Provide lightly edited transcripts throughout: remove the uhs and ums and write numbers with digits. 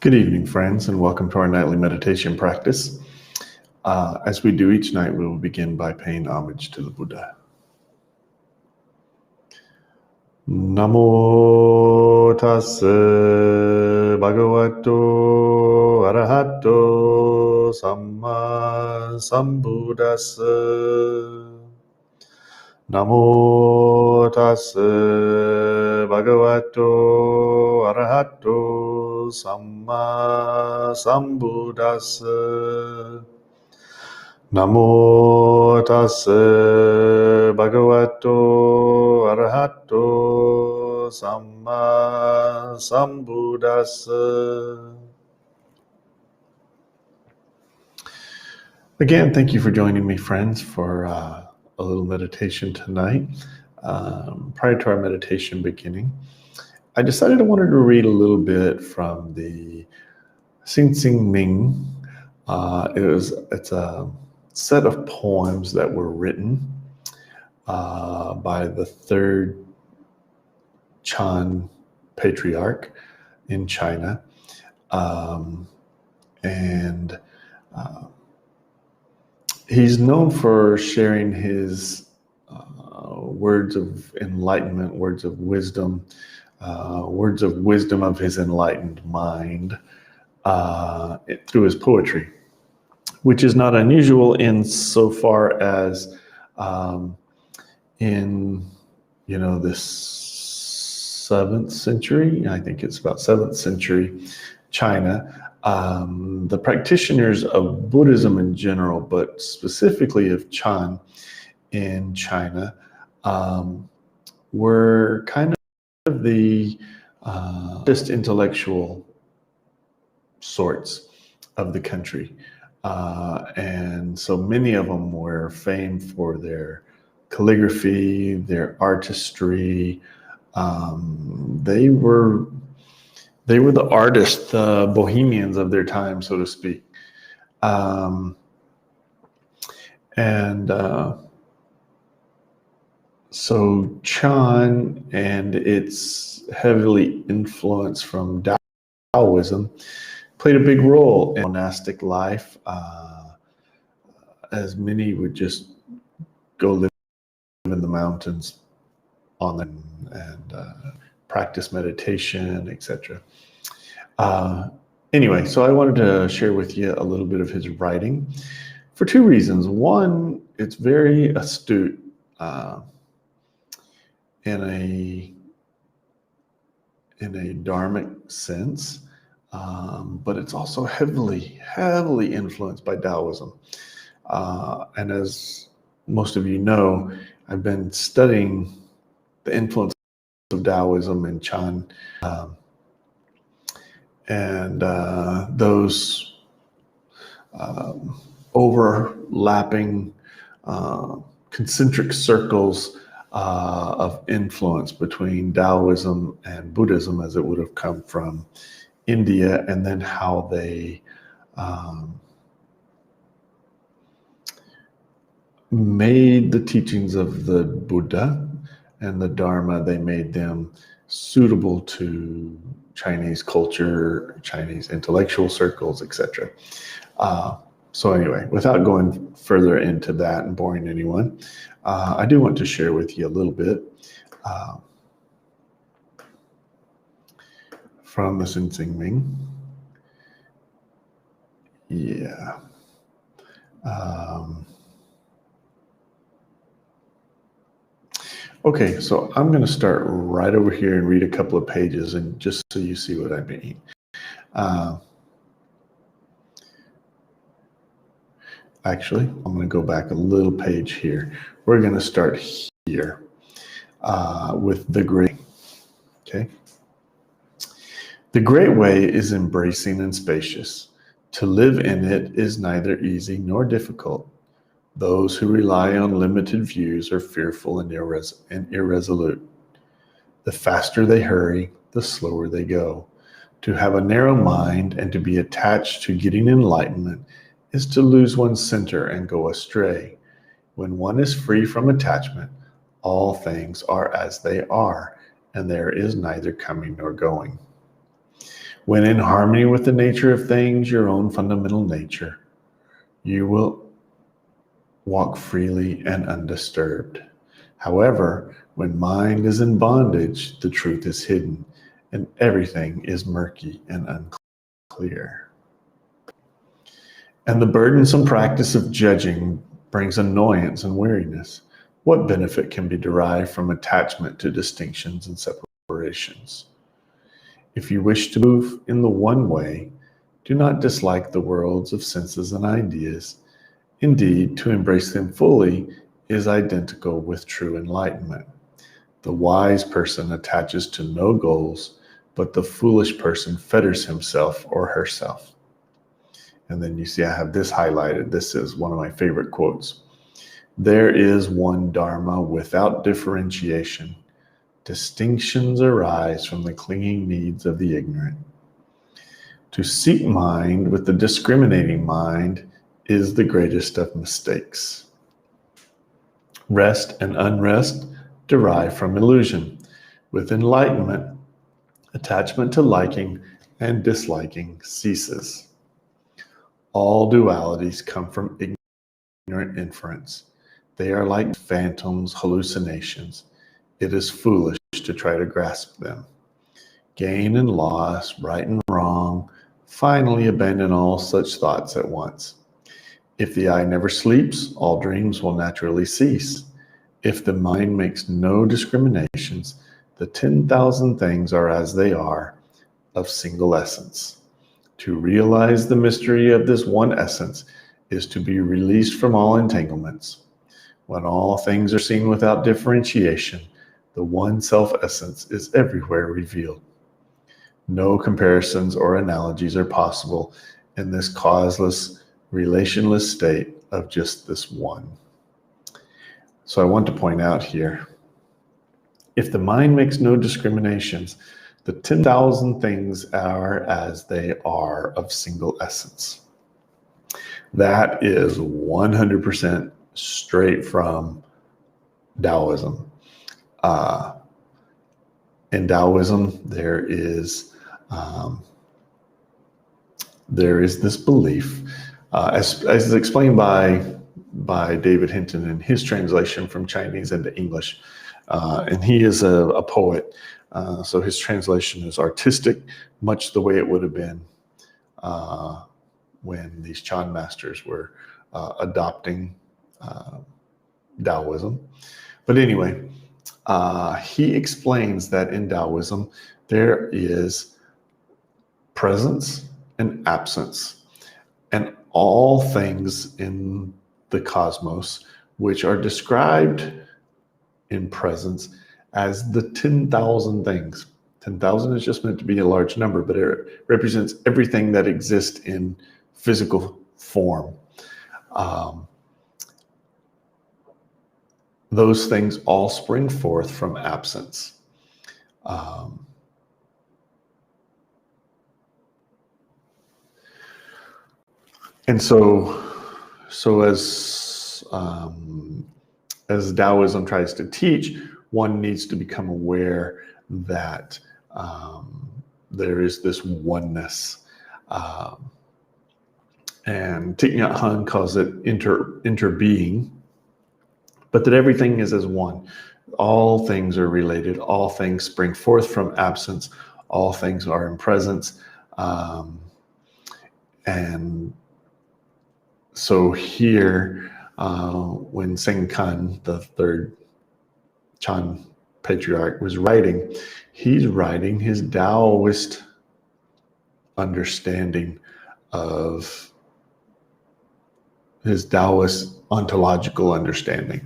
Good evening, friends, and welcome to our nightly meditation practice. As we do each night, we will begin by paying homage to the Buddha. Namo tassa bhagavato arahato samma sambuddhassa. Namo tassa bhagavato arahato samma sambuddhassa. Namo tassa bhagavato arahato samma sambuddhassa. Again, thank you for joining me, friends, for a little meditation tonight. Prior to our meditation beginning, I decided I wanted to read a little bit from the Hsin Hsin Ming. It's a set of poems that were written by the third Chan patriarch in China. He's known for sharing his words of enlightenment, words of wisdom of his enlightened mind through his poetry, which is not unusual in so far as in this 7th century, I think it's about 7th century China, the practitioners of Buddhism in general, but specifically of Chan in China, were kind of the just intellectual sorts of the country. And so many of them were famed for their calligraphy, their artistry. They were the artists, the bohemians of their time, so to speak. So Chan and its heavily influence from Taoism played a big role in monastic life, as many would just go live in the mountains and practice meditation, etc. Anyway, so I wanted to share with you a little bit of his writing for two reasons. One, it's very astute in a dharmic sense, but it's also heavily influenced by Taoism. And as most of you know, I've been studying the influence of Taoism in Chan, and those overlapping concentric circles of influence between Taoism and Buddhism, as it would have come from India, and then how they made the teachings of the Buddha and the Dharma, they made them suitable to Chinese culture, Chinese intellectual circles, etc. So anyway, without going further into that and boring anyone, I do want to share with you a little bit from the Hsin Hsin Ming. Yeah. Okay, so I'm going to start right over here and read a couple of pages, and just so you see what I mean. Actually, I'm going to go back a little page here. We're going to start here with the Great. Okay. The Great Way is embracing and spacious. To live in it is neither easy nor difficult. Those who rely on limited views are fearful and irresolute. The faster they hurry, the slower they go. To have a narrow mind and to be attached to getting enlightenment is to lose one's center and go astray. When one is free from attachment, all things are as they are, and there is neither coming nor going. When in harmony with the nature of things, your own fundamental nature, you will walk freely and undisturbed. However, when mind is in bondage, the truth is hidden, and everything is murky and unclear. And the burdensome practice of judging brings annoyance and weariness. What benefit can be derived from attachment to distinctions and separations? If you wish to move in the one way, do not dislike the worlds of senses and ideas. Indeed, to embrace them fully is identical with true enlightenment. The wise person attaches to no goals, but the foolish person fetters himself or herself. And then you see I have this highlighted. This is one of my favorite quotes. There is one Dharma without differentiation. Distinctions arise from the clinging needs of the ignorant. To seek mind with the discriminating mind is the greatest of mistakes. Rest and unrest derive from illusion. With enlightenment, attachment to liking and disliking ceases. All dualities come from ignorant inference. They are like phantoms, hallucinations. It is foolish to try to grasp them. Gain and loss, right and wrong, finally abandon all such thoughts at once. If the eye never sleeps, all dreams will naturally cease. If the mind makes no discriminations, the 10,000 things are as they are, of single essence. To realize the mystery of this one essence is to be released from all entanglements. When all things are seen without differentiation, the one self-essence is everywhere revealed. No comparisons or analogies are possible in this causeless, relationless state of just this one. So I want to point out here, if the mind makes no discriminations, the 10,000 things are as they are of single essence. That is 100% straight from Taoism. In Taoism, there is this belief, as explained by David Hinton in his translation from Chinese into English, and he is a poet, so his translation is artistic, much the way it would have been when these Chan masters were adopting Taoism. But anyway, he explains that in Taoism, there is presence and absence, and all things in the cosmos, which are described in presence as the 10,000 things. 10,000 is just meant to be a large number, but it represents everything that exists in physical form. Those things all spring forth from absence. And so as Taoism tries to teach, one needs to become aware that there is this oneness. And Thich Nhat Hanh calls it interbeing, but that everything is as one. All things are related. All things spring forth from absence. All things are in presence. And so here, when Hsin Hsin, the third Chan patriarch, was writing, he's writing his Taoist understanding of his Taoist ontological understanding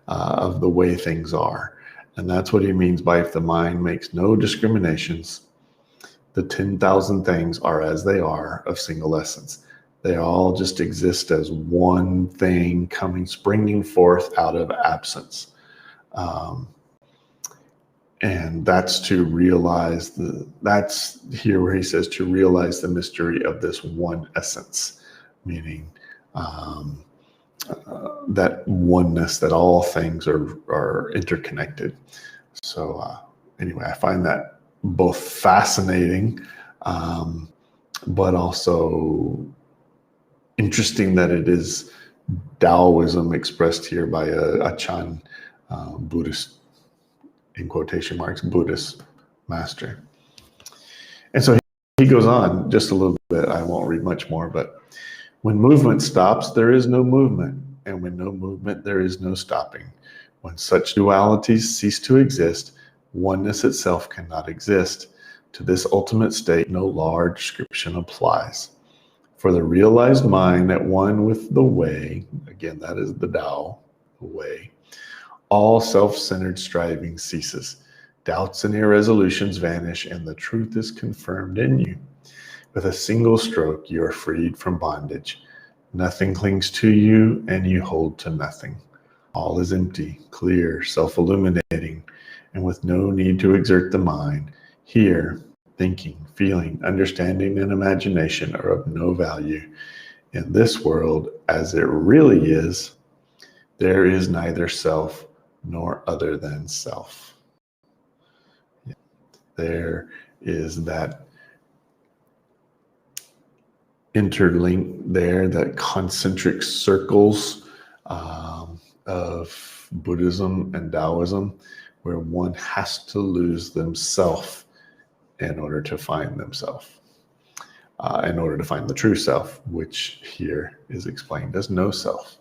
of the way things are. And that's what he means by if the mind makes no discriminations, the 10,000 things are as they are of single essence. They all just exist as one thing springing forth out of absence. And that's to realize that's here where he says to realize the mystery of this one essence, meaning that oneness, that all things are interconnected. So anyway, I find that both fascinating but also interesting that it is Taoism expressed here by a Chan Buddhist, in quotation marks, Buddhist master. And so he goes on just a little bit. I won't read much more, but when movement stops, there is no movement. And when no movement, there is no stopping. When such dualities cease to exist, oneness itself cannot exist. To this ultimate state, no large description applies. For the realized mind at one with the way, again, that is the Tao, the way, all self-centered striving ceases. Doubts and irresolutions vanish, and the truth is confirmed in you. With a single stroke, you are freed from bondage. Nothing clings to you, and you hold to nothing. All is empty, clear, self-illuminating, and with no need to exert the mind. Here, thinking, feeling, understanding, and imagination are of no value. In this world, as it really is, there is neither self nor other than self. There is that interlink there, that concentric circles of Buddhism and Taoism, where one has to lose themselves in order to find themselves, in order to find the true self, which here is explained as no self.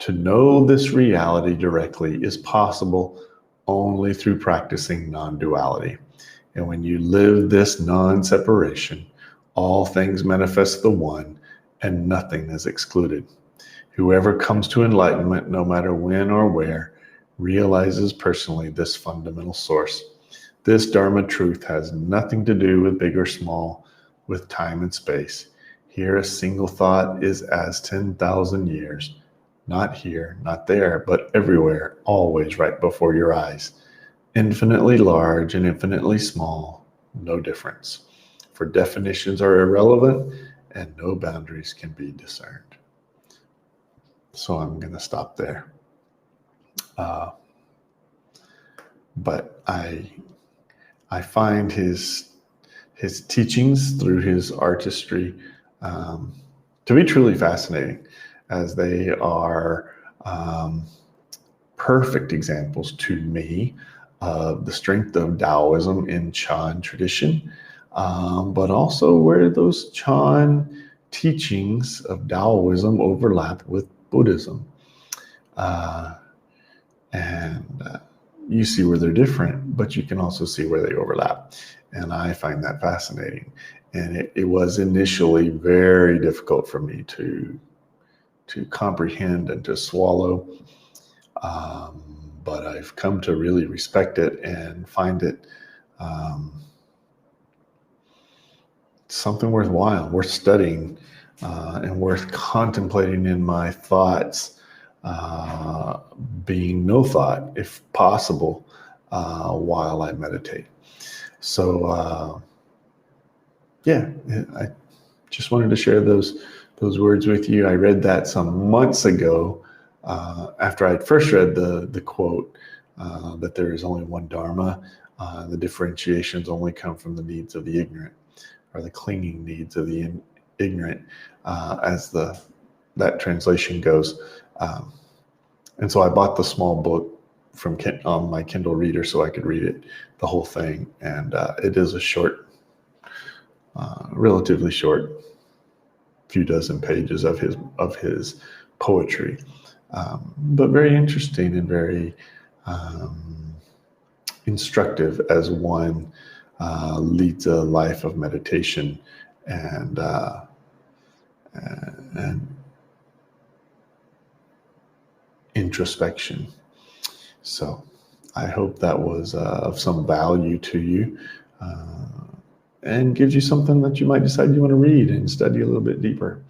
To know this reality directly is possible only through practicing non-duality. And when you live this non-separation, all things manifest the one, and nothing is excluded. Whoever comes to enlightenment, no matter when or where, realizes personally this fundamental source. This Dharma truth has nothing to do with big or small, with time and space. Here, a single thought is as 10,000 years. Not here, not there, but everywhere, always right before your eyes. Infinitely large and infinitely small, no difference. For definitions are irrelevant and no boundaries can be discerned. So I'm going to stop there. But I find his teachings through his artistry to be truly fascinating, as they are perfect examples to me of the strength of Taoism in Chan tradition, but also where those Chan teachings of Taoism overlap with Buddhism. You see where they're different, but you can also see where they overlap. And I find that fascinating. And it was initially very difficult for me to comprehend and to swallow. But I've come to really respect it and find it something worthwhile, worth studying, and worth contemplating in my thoughts, being no thought, if possible, while I meditate. So, I just wanted to share those words with you. I read that some months ago, after I'd first read the quote that there is only one Dharma. The differentiations only come from the needs of the ignorant, or the clinging needs of the ignorant, as that translation goes. And so I bought the small book from on my Kindle reader so I could read it, the whole thing. And it is a short, relatively short, few dozen pages of his poetry, but very interesting and very instructive as one leads a life of meditation and introspection. So I hope that was of some value to you, and gives you something that you might decide you want to read and study a little bit deeper.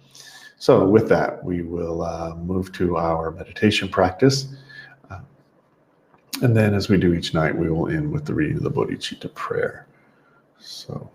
So with that, we will move to our meditation practice. And then, as we do each night, we will end with the reading of the Bodhicitta prayer. So,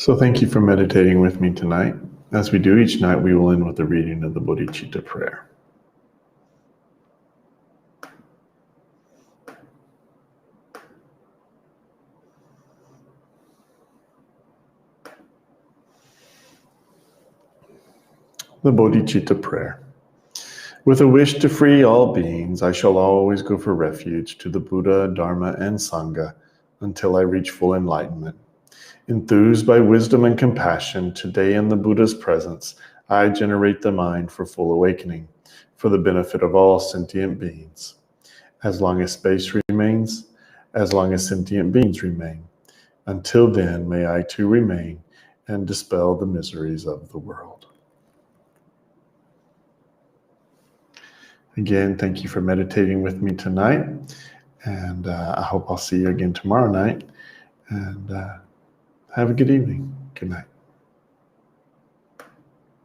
So thank you for meditating with me tonight. As we do each night, we will end with a reading of the Bodhicitta prayer. The Bodhicitta prayer. With a wish to free all beings, I shall always go for refuge to the Buddha, Dharma, and Sangha until I reach full enlightenment. Enthused by wisdom and compassion, today in the Buddha's presence, I generate the mind for full awakening, for the benefit of all sentient beings. As long as space remains, as long as sentient beings remain, until then may I too remain and dispel the miseries of the world. Again, thank you for meditating with me tonight, and I hope I'll see you again tomorrow night, and have a good evening. Good night.